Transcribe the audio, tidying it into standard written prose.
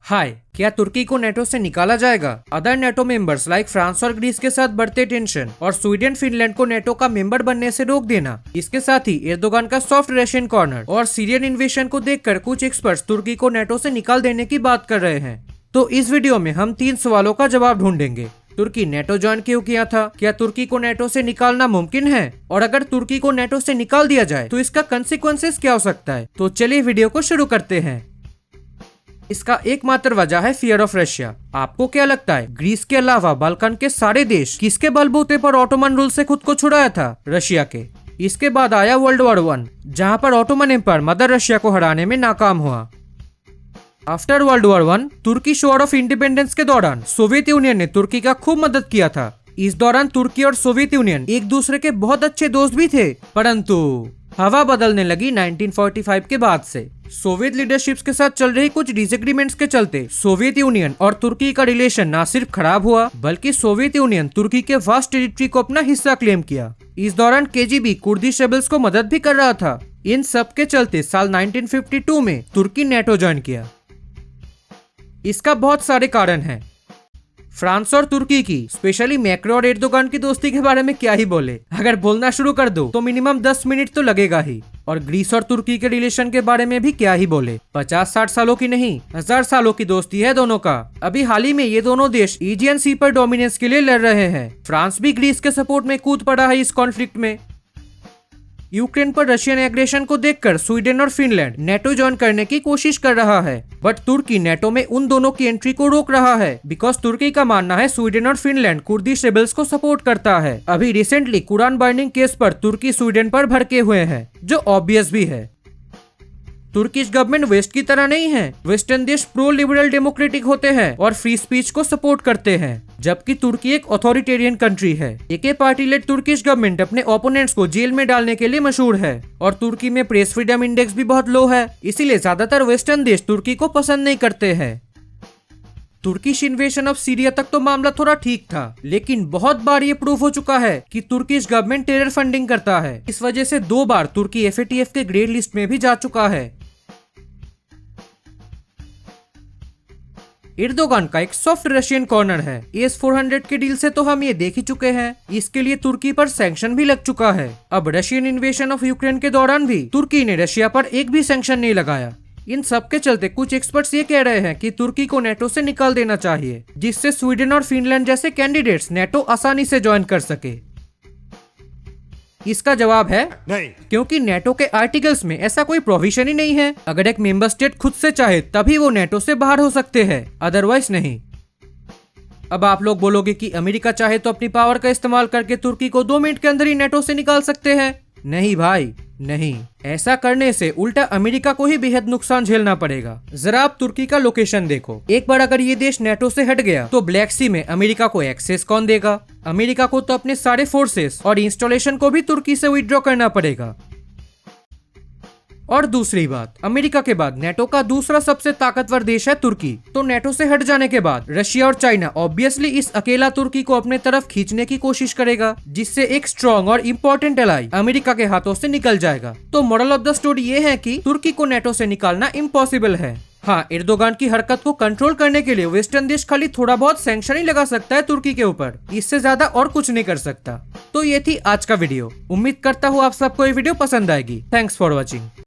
हाय, क्या तुर्की को नेटो से निकाला जाएगा? Other NATO members like France और ग्रीस के साथ बढ़ते टेंशन और स्वीडन फिनलैंड को नेटो का मेंबर बनने से रोक देना। इसके साथ ही एर्दोगान का सॉफ्ट रशियन कॉर्नर और सीरियन इन्वेशन को देखकर कुछ एक्सपर्ट्स तुर्की को नेटो से निकाल देने की बात कर रहे हैं। तो इस वीडियो में हम 3 सवालों का जवाब ढूंढेंगे। तुर्की नेटो ज्वाइन क्यों किया था? क्या तुर्की को नेटो से निकालना मुमकिन है? और अगर तुर्की को नेटो से निकाल दिया जाए तो इसका कंसिक्वेंसेस क्या हो सकता है? तो चलिए वीडियो को शुरू करते हैं। इसका एकमात्र वजह है फियर ऑफ रशिया। आपको क्या लगता है, ग्रीस के अलावा बाल्कन के सारे देश किसके बलबूते पर ऑटोमन रूल से खुद को छुड़ाया था? रशिया के। इसके बाद आया वर्ल्ड वॉर 1, जहां पर ऑटोमन एम्पायर मदर रशिया को हराने में नाकाम हुआ। आफ्टर वर्ल्ड वॉर 1, तुर्की वॉर ऑफ इंडिपेंडेंस के दौरान सोवियत यूनियन ने तुर्की का खूब मदद किया था। इस दौरान तुर्की और सोवियत यूनियन एक दूसरे के बहुत अच्छे दोस्त भी थे, परंतु हवा बदलने लगी 1945 के बाद से। सोवियत लीडरशिप्स के साथ चल रही कुछ डिसएग्रीमेंट्स के चलते सोवियत यूनियन और तुर्की का रिलेशन न सिर्फ खराब हुआ, बल्कि सोवियत यूनियन तुर्की के वास्ट टेरिटरी को अपना हिस्सा क्लेम किया। इस दौरान केजीबी कुर्दिश रेबल्स को मदद भी कर रहा था। इन सब के चलते साल 1952 में तुर्की नेटो ज्वाइन किया। इसका बहुत सारे कारण हैं। फ्रांस और तुर्की की, स्पेशली मैक्रो और एर्दोगान की दोस्ती के बारे में क्या ही बोले। अगर बोलना शुरू कर दो तो मिनिमम 10 मिनट तो लगेगा ही। और ग्रीस और तुर्की के रिलेशन के बारे में भी क्या ही बोले। 50-60 सालों की नहीं, 1000 सालों की दोस्ती है दोनों का। अभी हाल ही में ये दोनों देश एजियन सी पर डोमिनेंस के लिए लड़ रहे हैं। फ्रांस भी ग्रीस के सपोर्ट में कूद पड़ा है इस कॉन्फ्लिक्ट में। यूक्रेन पर रशियन एग्रेशन को देखकर स्वीडन और फिनलैंड नेटो ज्वाइन करने की कोशिश कर रहा है, बट तुर्की नेटो में उन दोनों की एंट्री को रोक रहा है बिकॉज तुर्की का मानना है स्वीडन और फिनलैंड कुर्दिश रेबल्स को सपोर्ट करता है। अभी रिसेंटली कुरान बर्निंग केस पर तुर्की स्वीडन पर भड़के हुए हैं, जो ऑब्वियस भी है। तुर्किश गवर्नमेंट वेस्ट की तरह नहीं है। वेस्टर्न देश प्रो लिबरल डेमोक्रेटिक होते हैं और फ्री स्पीच को सपोर्ट करते हैं, जबकि तुर्की एक ऑथोरिटेरियन कंट्री है। एक पार्टी लेड तुर्किश गवर्नमेंट अपने ओपोनेंट्स को जेल में डालने के लिए मशहूर है और तुर्की में प्रेस फ्रीडम इंडेक्स भी बहुत लो है। इसीलिए ज्यादातर वेस्टर्न देश तुर्की को पसंद नहीं करते हैं। तुर्किश इन्वेशन ऑफ सीरिया तक तो मामला थोड़ा ठीक था, लेकिन बहुत बार ये प्रूव हो चुका है कि तुर्किश गवर्नमेंट टेरर फंडिंग करता है। इस वजह से 2 बार तुर्की एफएटीएफ के ग्रे लिस्ट में भी जा चुका है। एर्दोगान का एक सॉफ्ट रशियन कॉर्नर है। AS-400 के डील से तो हम ये देख ही चुके हैं। इसके लिए तुर्की पर सैंक्शन भी लग चुका है। अब रशियन इन्वेशन ऑफ यूक्रेन के दौरान भी तुर्की ने रशिया पर एक भी सैंक्शन नहीं लगाया। इन सब के चलते कुछ एक्सपर्ट्स ये कह रहे हैं कि तुर्की को नेटो से निकाल देना चाहिए, जिससे स्वीडन और फिनलैंड जैसे कैंडिडेट्स नेटो आसानी से ज्वाइन कर सके। इसका जवाब है नहीं, क्योंकि नेटो के आर्टिकल्स में ऐसा कोई प्रोविजन ही नहीं है। अगर एक मेंबर स्टेट खुद से चाहे तभी वो नेटो से बाहर हो सकते हैं, अदरवाइज नहीं। अब आप लोग बोलोगे कि अमेरिका चाहे तो अपनी पावर का इस्तेमाल करके तुर्की को 2 मिनट के अंदर ही नेटो से निकाल सकते हैं। नहीं भाई, नहीं। ऐसा करने से उल्टा अमेरिका को ही बेहद नुकसान झेलना पड़ेगा। जरा आप तुर्की का लोकेशन देखो। एक बार अगर ये देश नेटो से हट गया तो ब्लैक सी में अमेरिका को एक्सेस कौन देगा? अमेरिका को तो अपने सारे फोर्सेस और इंस्टॉलेशन को भी तुर्की से विड्रॉ करना पड़ेगा। और दूसरी बात, अमेरिका के बाद नेटो का दूसरा सबसे ताकतवर देश है तुर्की। तो नेटो से हट जाने के बाद रशिया और चाइना ऑब्वियसली इस अकेला तुर्की को अपने तरफ खींचने की कोशिश करेगा, जिससे एक स्ट्रॉन्ग और इम्पोर्टेंट एलाई अमेरिका के हाथों से निकल जाएगा। तो मॉरल ऑफ द स्टोरी ये है कि तुर्की को नेटो से निकालना इम्पॉसिबल है। हाँ, एर्दोगान की हरकत को कंट्रोल करने के लिए वेस्टर्न देश खाली थोड़ा बहुत सैंक्शन ही लगा सकता है तुर्की के ऊपर, इससे ज्यादा और कुछ नहीं कर सकता। तो ये थी आज का वीडियो। उम्मीद करता हूँ आप सबको ये वीडियो पसंद आएगी। Thanks for watching.